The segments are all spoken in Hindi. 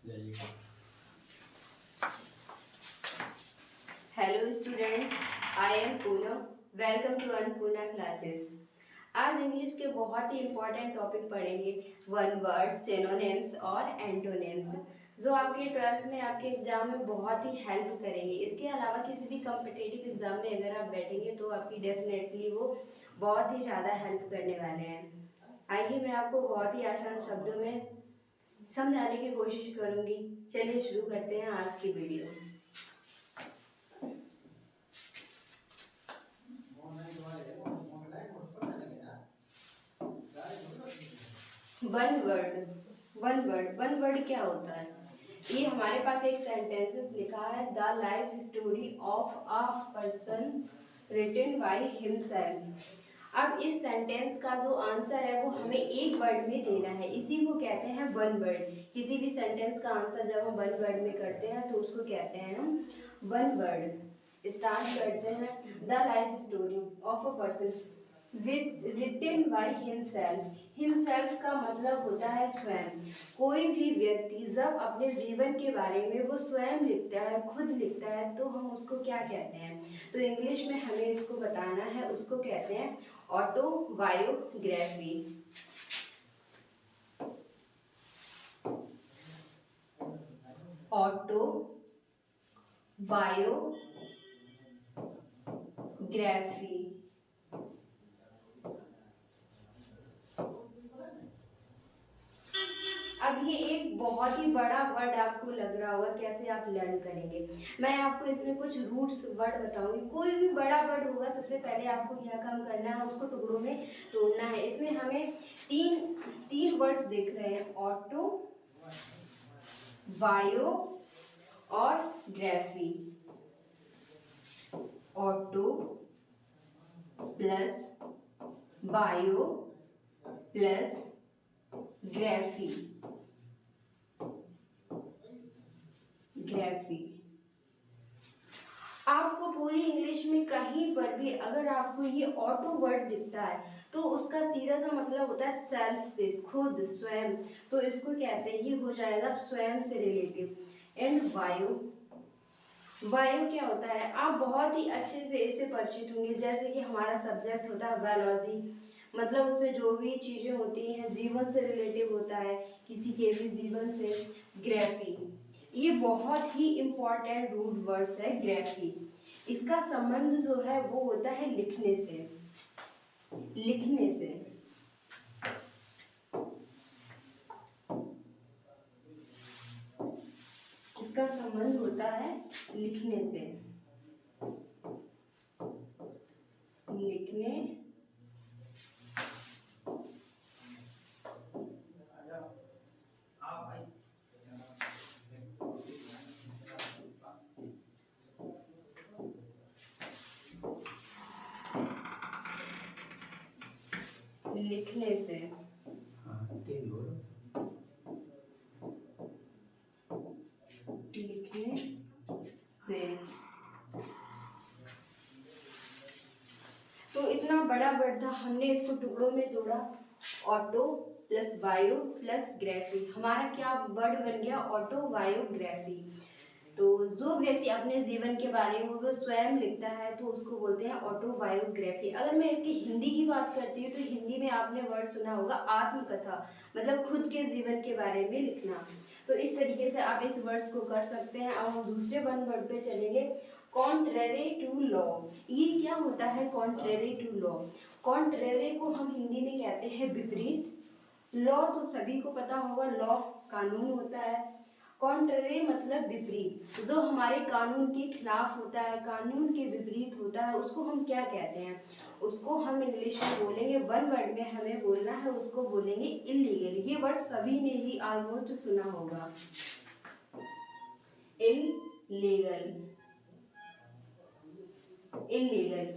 Hello students, I am Poonam. Welcome to Annapurna classes. आज इंग्लिश के बहुत ही इम्पोर्टेंट टॉपिक पढ़ेंगे, वन वर्ड, सिनोनिम्स और एंटोनिम्स, जो आपके 12th में आपके एग्जाम में बहुत ही हेल्प करेंगे। इसके अलावा किसी भी कॉम्पिटिटिव एग्जाम में अगर आप बैठेंगे तो आपकी डेफिनेटली वो बहुत ही ज़्यादा हेल्प करने वाले हैं। आइए मैं आपको बहुत ही आसान शब्दों में समझाने की कोशिश करूँगी। चलिए शुरू करते हैं आज की वीडियो। वन वर्ड क्या होता है? ये हमारे पास एक सेंटेंसेस लिखा है, the life story of a person written by himself. अब इस सेंटेंस का जो आंसर है वो हमें एक वर्ड में देना है, इसी को कहते हैं वन वर्ड। किसी भी सेंटेंस का आंसर जब हम वन वर्ड में करते हैं तो उसको कहते हैं हम वन वर्ड। स्टार्ट करते हैं, the life story of a person with written by himself. Himself का मतलब होता है स्वयं। कोई भी व्यक्ति जब अपने जीवन के बारे में वो स्वयं लिखता है, खुद लिखता है, तो हम उसको क्या कहते हैं? तो इंग्लिश में हमें इसको बताना है, उसको कहते हैं ऑटोबायोग्राफी। ऑटोबायोग्राफी। अब ये एक बहुत ही बड़ा वर्ड आपको लग रहा होगा, कैसे आप लर्न करेंगे। मैं आपको इसमें कुछ रूट्स वर्ड बताऊंगी। कोई भी बड़ा वर्ड होगा, सबसे पहले आपको क्या काम करना है, उसको टुकड़ों में तोड़ना है। इसमें हमें तीन तीन वर्ड्स दिख रहे हैं, ऑटो, बायो और graphy. Auto plus bio plus graphy. Graphy आपको पूरी इंग्लिश में कहीं पर भी अगर आपको ये ऑटो वर्ड दिखता है तो उसका सीधा सा मतलब होता है सेल्फ से, खुद, स्वयं। तो इसको कहते हैं, ये हो जाएगा स्वयं से रिलेटिव। एंड बायो, बायो क्या होता है? आप बहुत ही अच्छे से इससे परिचित होंगे। जैसे कि हमारा सब्जेक्ट होता है बायोलॉजी, मतलब उसमें जो भी चीजें होती हैं जीवन से रिलेटिव होता है, किसी के भी जीवन से। ग्राफी, ये बहुत ही इम्पोर्टेंट रूट वर्ड्स है ग्राफी। इसका संबंध जो है वो होता है लिखने से। लिखने से इसका संबंध होता है लिखने से। लिखने लिखने से लिखने से। तो इतना बड़ा वर्ड था, हमने इसको टुकड़ों में तोड़ा। Auto plus bio plus graphy, हमारा क्या वर्ड बन गया? ऑटोबायोग्राफी। तो जो व्यक्ति अपने जीवन के बारे में वो स्वयं लिखता है तो उसको बोलते हैं ऑटोबायोग्राफी। अगर मैं इसकी हिंदी की बात करती हूँ तो हिंदी में आपने वर्ड सुना होगा आत्मकथा, मतलब खुद के जीवन के बारे में लिखना। तो इस तरीके से आप इस वर्ड्स को कर सकते हैं। अब हम दूसरे वन वर्ड पे चलेंगे, कॉन्ट्रेरी टू लॉ। ये क्या होता है कॉन्ट्रेरी टू लॉ? कॉन्ट्रेरी को हम हिंदी में कहते हैं विपरीत। लॉ तो सभी को पता होगा, लॉ कानून होता है। कॉन्ट्रेरी मतलब विपरीत, जो हमारे कानून के खिलाफ होता है, कानून के विपरीत होता है, उसको हम क्या कहते हैं? उसको हम इंग्लिश में बोलेंगे, वन वर्ड में हमें बोलना है, उसको बोलेंगे इलीगल। ये वर्ड सभी ने ही ऑलमोस्ट सुना होगा, इलीगल। इलीगल,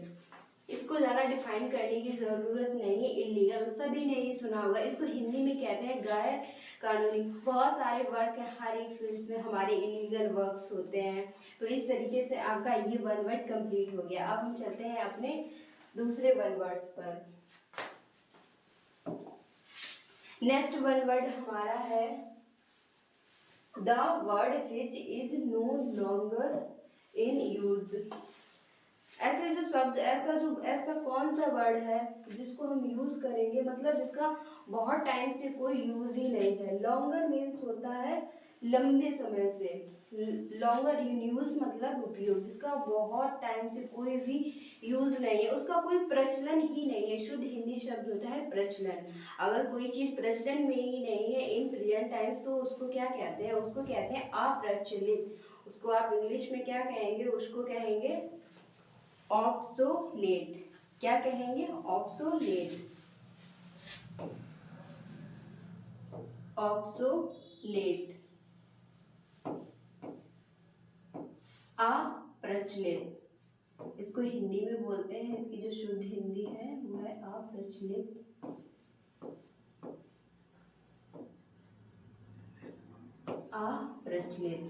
इसको ज़्यादा डिफाइन करने की ज़रूरत नहीं है। इलीगल सभी ने ही सुना होगा। इसको हिंदी में कहते हैं गैर कानूनी। बहुत सारे वर्क है, हर एक फील्ड्स में हमारे इलीगल वर्क्स होते हैं। तो इस तरीके से आपका ये वन वर्ड कंप्लीट हो गया। अब हम चलते हैं अपने दूसरे वन वर्ड्स पर। नेक्स्ट वन वर्ड हमारा है the word which is no longer in use. ऐसे जो शब्द ऐसा कौन सा वर्ड है जिसको हम यूज करेंगे, मतलब जिसका बहुत टाइम से कोई यूज ही नहीं है। लॉन्गर मीन्स होता है लंबे समय से, लॉन्गर इन यूज मतलब उपयोग, जिसका बहुत टाइम से कोई भी यूज नहीं है, उसका कोई प्रचलन ही नहीं है। शुद्ध हिंदी शब्द होता है प्रचलन। अगर कोई चीज प्रचलन में ही नहीं है इन प्रेजेंट टाइम्स, तो उसको क्या कहते हैं? उसको कहते हैं अप्रचलित। उसको आप इंग्लिश में क्या कहेंगे? उसको कहेंगे ऑब्सोलेट। क्या कहेंगे? ऑब्सोलेट। ऑब्सोलेट, अप्रचलित, इसको हिंदी में बोलते हैं, इसकी जो शुद्ध हिंदी है वो है अप्रचलित। अप्रचलित,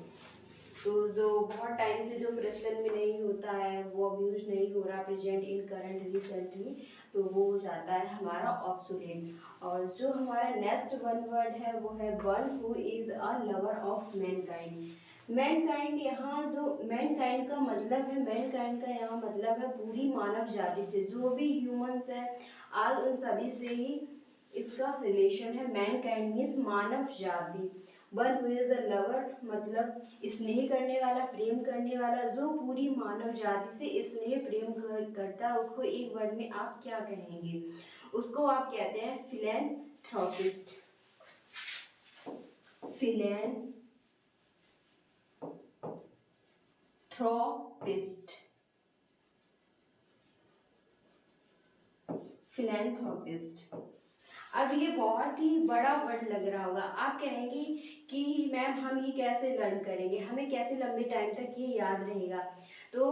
तो जो बहुत टाइम से जो प्रचलन में नहीं होता है, वो अब यूज नहीं हो रहा प्रेजेंट इन करंट रिसेंटली, तो वो हो जाता है हमारा ऑब्सोलेट। और जो हमारा नेक्स्ट वन वर्ड है वो है one who is a lover of Mankind. Mankind, यहाँ जो मैनकाइंड का मतलब है, मैनकाइंड का यहाँ मतलब है पूरी मानव जाति से, जो भी ह्यूमंस है आल उन सभी से ही इसका रिलेशन है। मैनकाइंड मीन्स मानव जाति। One who is a lover मतलब स्नेह करने वाला, प्रेम करने वाला, जो पूरी मानव जाति से स्नेह प्रेम करता है, उसको एक वर्ड में आप क्या कहेंगे? उसको आप कहते हैं फिलैंथ्रोपिस्ट। Philanthropist, philanthropist. अब ये बहुत ही बड़ा वर्ड लग रहा होगा, आप कहेंगे कि मैम हम ये कैसे लर्न करेंगे, हमें कैसे लंबे टाइम तक ये याद रहेगा? तो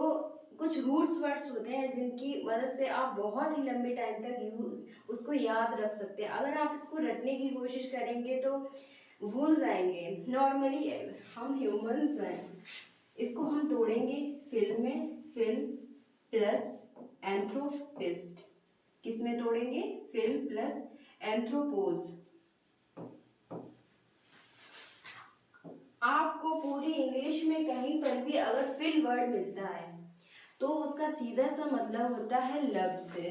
कुछ रूट्स वर्ड्स होते हैं जिनकी मदद से आप बहुत ही लंबे टाइम तक उसको याद रख सकते हैं। अगर आप इसको रटने की कोशिश करेंगे तो भूल जाएंगे। नॉर्मली हम ह्यूमंस हैं, इसको हम तोड़ेंगे फिल में, फिल प्लस एंथ्रोपिस्ट। किस में तोड़ेंगे? Phil plus anthropos. आपको पूरी इंग्लिश में कहीं पर भी अगर फिल वर्ड मिलता है तो उसका सीधा सा मतलब होता है लव से।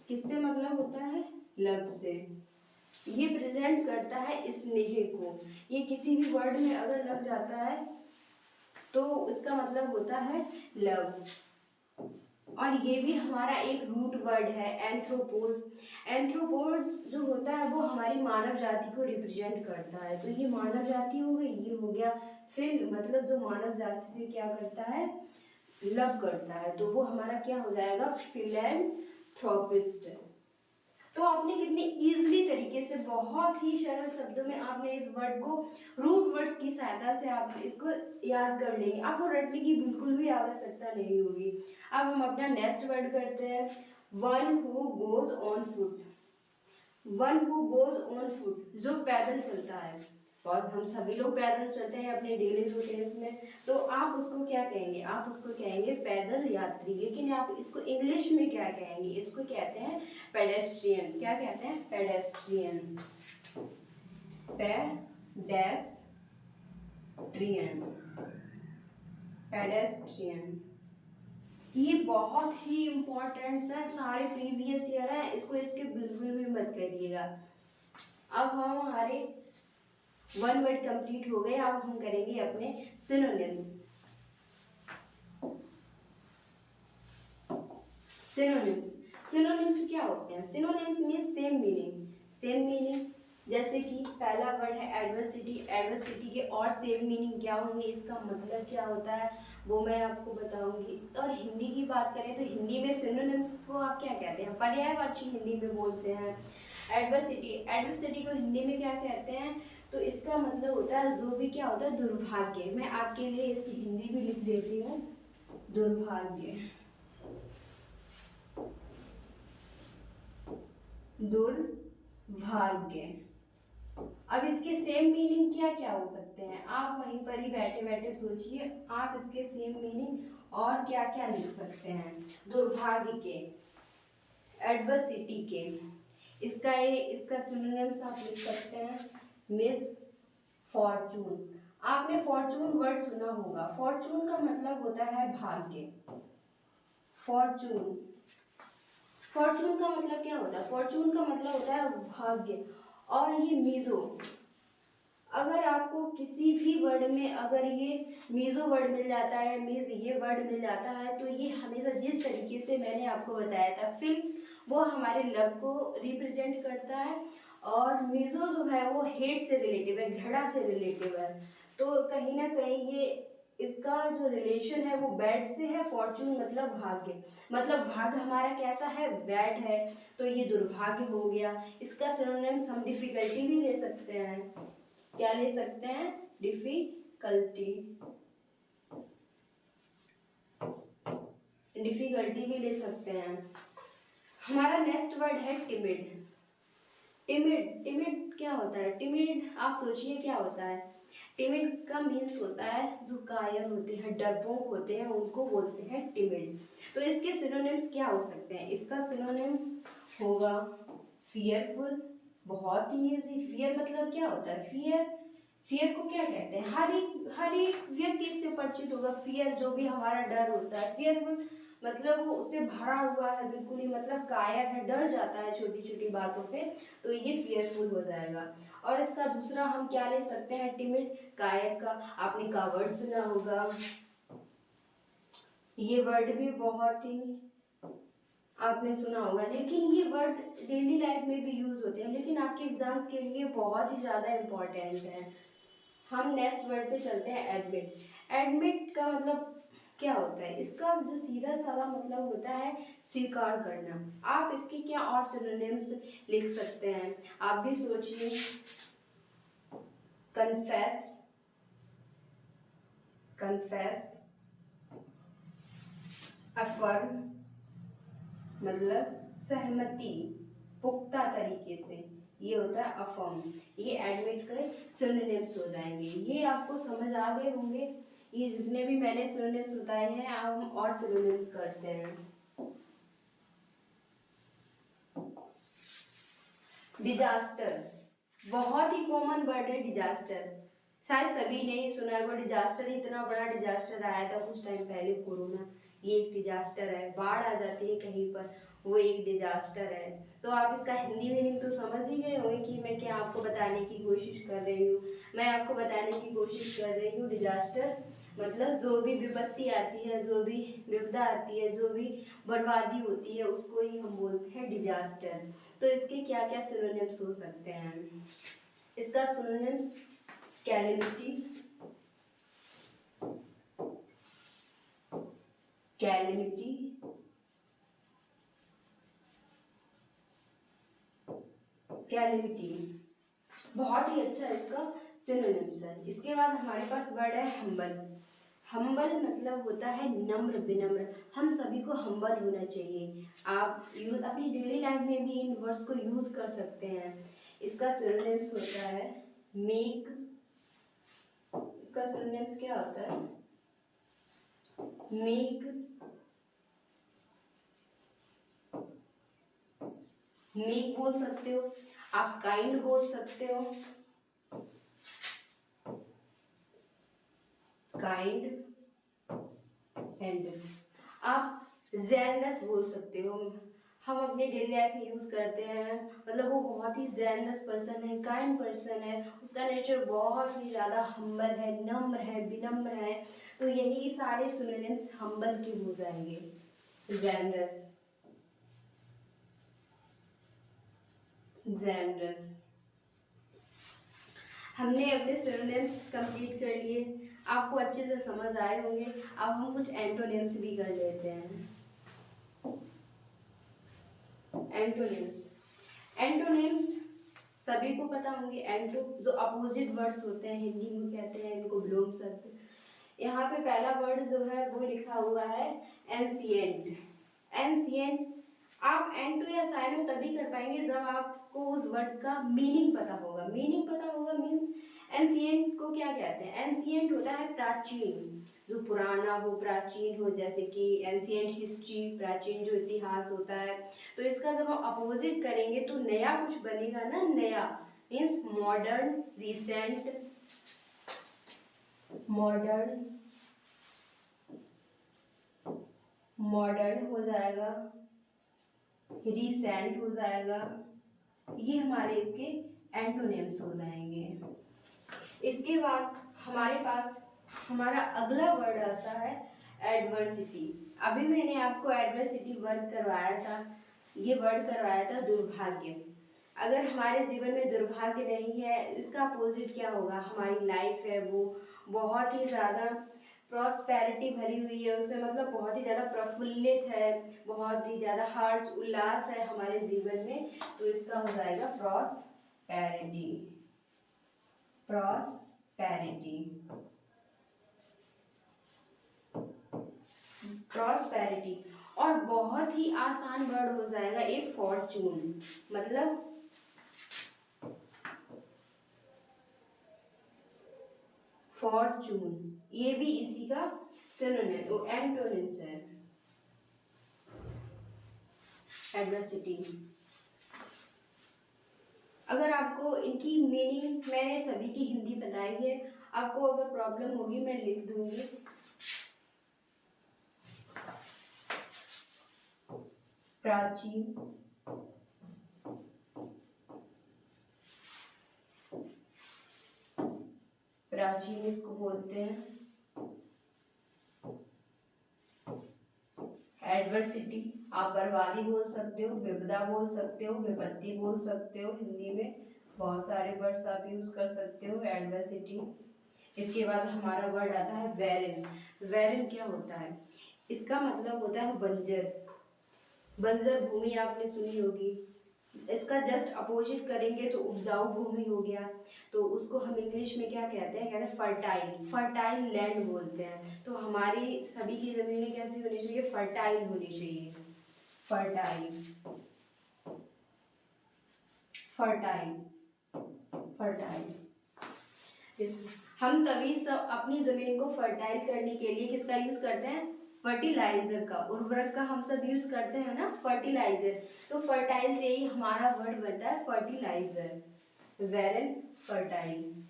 किससे मतलब होता है? लव से। ये प्रेजेंट करता है स्नेह को। ये किसी भी वर्ड में अगर लग जाता है तो इसका मतलब होता है लव। और ये भी हमारा एक रूट वर्ड है एंथ्रोपोज। एंथ्रोपोज जो होता है वो हमारी मानव जाति को रिप्रेजेंट करता है। तो ये मानव जाति हो गई, ये हो गया फिल मतलब जो मानव जाति से क्या करता है? लव करता है, तो वो हमारा क्या हो जाएगा? फिलैंथ्रोपिस्ट। तो आपने कितने इजीली तरीके से, बहुत ही सरल शब्दों में आपने इस वर्ड को रूट वर्ड्स की सहायता से आप इसको याद कर लेंगे। आपको रटने की बिल्कुल भी आवश्यकता नहीं होगी। अब हम अपना नेक्स्ट वर्ड करते हैं, one who goes on foot. One who goes on foot, जो पैदल चलता है। बहुत हम सभी लोग पैदल चलते हैं अपने डेली रूटीन्स में, तो आप उसको क्या कहेंगे? आप उसको कहेंगे पैदल यात्री। लेकिन आप इसको इंग्लिश में क्या कहेंगे? इसको कहते हैं पेडेस्ट्रियन। क्या कहते हैं? पेडेस्ट्रियन। Pedestrian, pedestrian. ये बहुत ही इम्पोर्टेंट है, सारे प्रीवियस ईयर है, इसको इसके बिल्कुल भी मत करिएगा। अब हम हमारे वन वर्ड कंप्लीट हो गए। अब हम करेंगे अपने सिनोनिम्स। सिनोनिम्स, सिनोनिम्स क्या होते हैं? Synonyms means same meaning. Same meaning, जैसे कि पहला वर्ड है एडवर्सिटी। एडवर्सिटी के और सेम मीनिंग क्या होंगे, इसका मतलब क्या होता है वो मैं आपको बताऊंगी। और हिंदी की बात करें तो हिंदी में सिनोनिम्स को आप क्या कहते हैं? पर्यायवाची हिंदी में बोलते हैं। एडवर्सिटी, एडवर्सिटी को हिंदी में क्या कहते हैं? तो इसका मतलब होता है जो भी क्या होता है? दुर्भाग्य। मैं आपके लिए इसकी हिंदी भी लिख देती हूँ, दुर्भाग्य। दुर्भाग्य। अब इसके सेम मीनिंग क्या क्या हो सकते हैं? आप वहीं पर ही बैठे बैठे सोचिए, आप इसके सेम मीनिंग और क्या क्या लिख सकते हैं दुर्भाग्य के, एडवर्सिटी के। इसका सिनोनिम्स आप लिख सकते हैं मिस फॉर्चून। आपने फॉर्चून वर्ड सुना होगा। फॉर्चून का मतलब होता है भाग्य। फॉर्चून, फॉर्चून का मतलब क्या होता है? फॉर्चून का मतलब होता है भाग्य। और ये मीजो, अगर आपको किसी भी वर्ड में अगर ये मीजो वर्ड मिल जाता है, मीज ये वर्ड मिल जाता है, तो ये हमेशा जिस तरीके से मैंने आपको बताया था फिल, वो हमारे लव को रिप्रेजेंट करता है। और मीजो जो है वो हेट से रिलेटिव है, घृणा से रिलेटिव है। तो कहीं ना कहीं ये इसका जो रिलेशन है वो बैड से है। फॉर्चून मतलब भाग्य, मतलब भाग्य हमारा कैसा है? बैड है। तो ये दुर्भाग्य हो गया। इसका सिनोनिम्स हम डिफिकल्टी भी ले सकते हैं। क्या ले सकते हैं? डिफिकल्टी, डिफिकल्टी भी ले सकते हैं। हमारा नेक्स्ट वर्ड है टिमिड। टिमिड, टिमिड क्या होता है? टिमिड आप सोचिए क्या होता है? टिमिड का मीन्स होता है जो कायर होते हैं, डरपोक होते हैं, उनको बोलते हैं टिमिड। तो इसके सिनोनिम्स क्या हो सकते हैं? इसका सिनोनिम होगा फियरफुल। बहुत ही इजी। फियर मतलब क्या होता है? फियर, फियर को क्या कहते हैं? हर एक व्यक्ति इससे परिचित होगा। फियर जो भी हमारा डर होता है। फियरफुल मतलब वो उससे भरा हुआ है बिल्कुल ही, मतलब कायर है, डर जाता है छोटी छोटी बातों पे, तो ये फियरफुल हो जाएगा। और इसका दूसरा हम क्या ले सकते हैं? टिमिड, कायर का आपने का वर्ड सुना होगा। ये वर्ड भी बहुत ही आपने सुना होगा, लेकिन ये वर्ड डेली लाइफ में भी यूज होते हैं, लेकिन आपके एग्जाम्स के लिए बहुत ही ज़्यादा इम्पोर्टेंट है। हम नेक्स्ट वर्ड पे चलते हैं, एडमिट। एडमिट का मतलब क्या होता है? इसका जो सीधा साधा मतलब होता है स्वीकार करना। आप इसके क्या और सिनोनिम्स लिख सकते हैं? आप भी सोचिए। कन्फेस, कन्फेस, अफर्म मतलब सहमति, पुख्ता तरीके से, ये होता है अफर्म। ये एडमिट के सिनोनिम्स हो जाएंगे। ये आपको समझ आ गए होंगे। ये जितने भी मैंने सिनोनिम्स बताए हैं, अब हम और सिनोनिम्स करते हैं। डिजास्टर, बहुत ही कॉमन वर्ड है डिजास्टर। शायद सभी ने ही सुना होगा डिजास्टर। इतना बड़ा डिजास्टर आया था कुछ टाइम पहले, कोरोना, ये एक डिजास्टर है। बाढ़ आ जाती है कहीं पर, वो एक डिजास्टर है। तो आप इसका हिंदी मीनिंग तो समझ ही गए होंगे कि मैं क्या आपको बताने की कोशिश कर रही हूँ। मैं आपको बताने की कोशिश कर रही हूँ डिजास्टर मतलब जो भी विपत्ति आती है, जो भी विपदा आती है, जो भी बर्बादी होती है, उसको ही हम बोलते हैं डिजास्टर। तो इसके क्या क्या सिनोनिम्स हो सकते हैं? इसका सिनोनिम्स कैलेमिटी, कैलेमिटी, कैलेमिटी, बहुत ही अच्छा इसका सिनोनिम्स है। इसके बाद हमारे पास वर्ड है हम्बल। हम्बल मतलब होता है नम्र, विनम्र। हम सभी को हम्बल होना चाहिए। आप यूज अपनी डेली लाइफ में भी इन वर्ड्स को यूज कर सकते हैं। इसका सिनोनिम्स होता है मीक। इसका सिनोनिम्स क्या होता है? मीक, मीक बोल सकते हो आप, काइंड बोल सकते हो, काइंड, एंड आप जेनरस बोल सकते हो। हम अपने डेली लाइफ में यूज करते हैं, मतलब वो बहुत ही जेनरस पर्सन है, काइंड पर्सन है, उसका नेचर बहुत ही ज़्यादा हम्बल है, नम्र है, विनम्र है। तो यही सारे सिनोनिम्स हम्बल के हो जाएंगे। Generous, generous. हमने अपने सिनोनिम्स कंप्लीट कर लिए, आपको अच्छे से समझ आए होंगे। अब हम कुछ एंटोनिम्स भी कर लेते हैं। एंटोनिम्स, एंटोनिम्स सभी को पता होंगे। एंटो जो अपोजिट वर्ड्स होते हैं, हिंदी में कहते हैं इनको विलोम शब्द। यहाँ पे पहला वर्ड जो है वो लिखा हुआ है एंशिएंट। एंशिएंट, आप एंटो या साइनो तभी कर पाएंगे जब आपको उस वर्ड का मीनिंग पता होगा। मीनिंग पता होगा मीन्स एंशिएंट को क्या कहते हैं? एंशिएंट होता है प्राचीन, जो पुराना हो, प्राचीन हो, जैसे कि एंशिएंट हिस्ट्री, प्राचीन जो इतिहास होता है। तो इसका जब हम अपोजिट करेंगे तो नया कुछ बनेगा ना, नया means modern, recent, modern, modern हो जाएगा, रिसेंट हो जाएगा। ये हमारे इसके एंटोनिम्स हो जाएंगे। इसके बाद हमारे पास हमारा अगला वर्ड आता है एडवर्सिटी। अभी मैंने आपको एडवर्सिटी वर्ड करवाया था, ये वर्ड करवाया था दुर्भाग्य। अगर हमारे जीवन में दुर्भाग्य नहीं है, इसका अपोजिट क्या होगा? हमारी लाइफ है वो बहुत ही ज़्यादा प्रॉस्पेरिटी भरी हुई है, उससे मतलब बहुत ही ज़्यादा प्रफुल्लित है, बहुत ही ज़्यादा हर्ष उल्लास है हमारे जीवन में, तो इसका हो जाएगा प्रॉस्पेरिटी। Prosperity, prosperity. और बहुत ही आसान वर्ड हो जाएगा एक फॉर्चून, मतलब फॉर्चून, ये भी इसी का सिनोनिम एंटोनिम्स है। एडवर्सिटी, अगर आपको इनकी मीनिंग मैंने सभी की हिंदी बताई है, आपको अगर प्रॉब्लम होगी मैं लिख दूंगी। प्राचीन, प्राचीन इसको बोलते हैं। एडवर्सिटी आप बर्बादी बोल सकते हो, विपदा बोल सकते हो, विपत्ति बोल सकते हो, हिंदी में बहुत सारे वर्ड्स आप यूज कर सकते हो एडवर्सिटी। इसके बाद हमारा वर्ड आता है वैरन। वैरन क्या होता है? इसका मतलब होता है बंजर। बंजर भूमि आपने सुनी होगी, इसका जस्ट अपोजिट करेंगे तो उपजाऊ भूमि हो गया, तो उसको हम इंग्लिश में क्या कहते हैं? कहते हैं फर्टाइल, फर्टाइल लैंड बोलते हैं। तो हमारी सभी की जमीनें कैसी होनी चाहिए? फर्टाइल होनी चाहिए। Fertile, fertile, fertile. हम तभी सब अपनी जमीन को फर्टाइल करने के लिए किसका यूज करते हैं? फर्टिलाइजर का, उर्वरक का हम सब यूज करते हैं ना, फर्टिलाइजर। तो फर्टाइल से ही हमारा वर्ड बनता है फर्टिलाइजर, वेरन, फर्टाइल।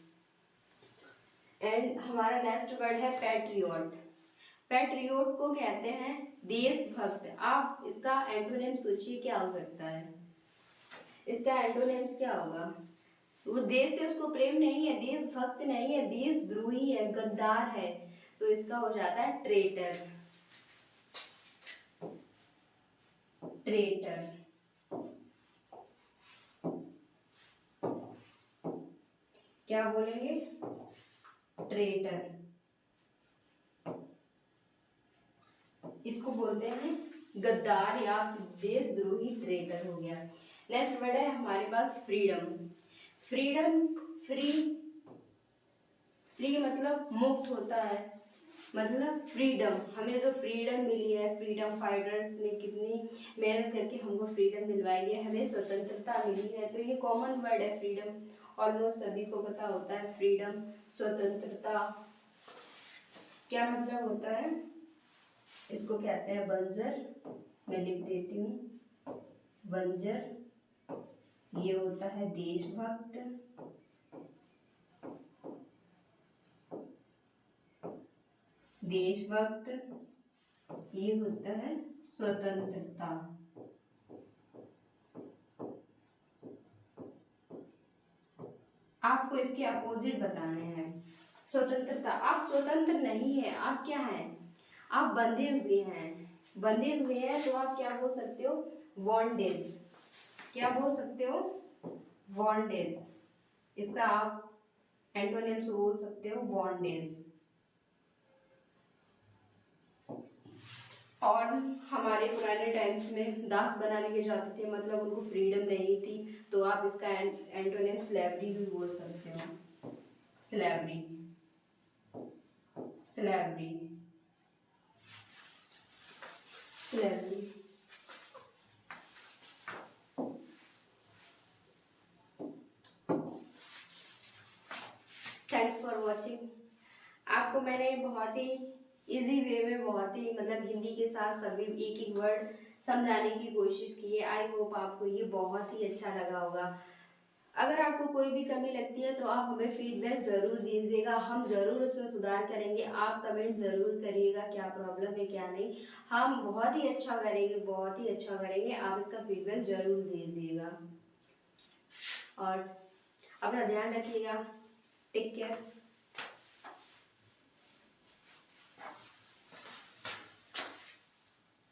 एंड हमारा नेक्स्ट वर्ड है पैट्रियोट। पैट्रियोट को कहते हैं देशभक्त। आप इसका एंटोनिम सोचिए क्या हो सकता है? इसका एंटोनिम्स क्या होगा? वो देश से उसको प्रेम नहीं है, देशभक्त नहीं है, देशद्रोही है, गद्दार है, तो इसका हो जाता है ट्रेटर। ट्रेटर, क्या बोलेंगे? ट्रेटर, इसको बोलते हैं गद्दार या देशद्रोही, ट्रेटर हो गया। नेक्स्ट वर्ड है हमारे पास फ्रीडम। फ्रीडम, फ्री, फ्री मतलब मुक्त होता है, मतलब फ्रीडम। हमें जो फ्रीडम मिली है, फ्रीडम फाइटर्स ने कितनी मेहनत करके हमको फ्रीडम दिलवाई है, हमें स्वतंत्रता मिली है, तो ये कॉमन वर्ड है फ्रीडम, ऑलमोस्ट सभी को पता होता है फ्रीडम, स्वतंत्रता क्या मतलब होता है। इसको कहते हैं बंजर, मैं लिख देती हूँ बंजर। ये होता है देशभक्त, देशभक्त। ये होता है स्वतंत्रता। आपको इसके अपोजिट बताने हैं। स्वतंत्रता, आप स्वतंत्र नहीं है, आप क्या हैं? आप बंधे हुए हैं। बंधे हुए हैं तो आप क्या बोल सकते हो? बॉन्डेज। क्या बोल सकते हो? बॉन्डेज। इसका आप एंटोनिम्स बोल सकते हो बॉन्डेज। और हमारे पुराने टाइम्स में दास बना के जाते थे, मतलब उनको फ्रीडम नहीं थी, तो आप इसका एंटोनिम स्लेवरी भी बोल सकते हो। Slavery, slavery, slavery. Thanks for watching. आपको मैंने बहुत ही इजी वे में, बहुत ही मतलब हिंदी के साथ सभी एक एक वर्ड समझाने की कोशिश की है। आई होप आपको ये बहुत ही अच्छा लगा होगा। अगर आपको कोई भी कमी लगती है तो आप हमें फीडबैक ज़रूर दीजिएगा, हम ज़रूर उसमें सुधार करेंगे। आप कमेंट ज़रूर करिएगा क्या प्रॉब्लम है क्या नहीं, हम बहुत ही अच्छा करेंगे, बहुत ही अच्छा करेंगे। आप इसका फीडबैक ज़रूर दीजिएगा और अपना ध्यान रखिएगा। Take care.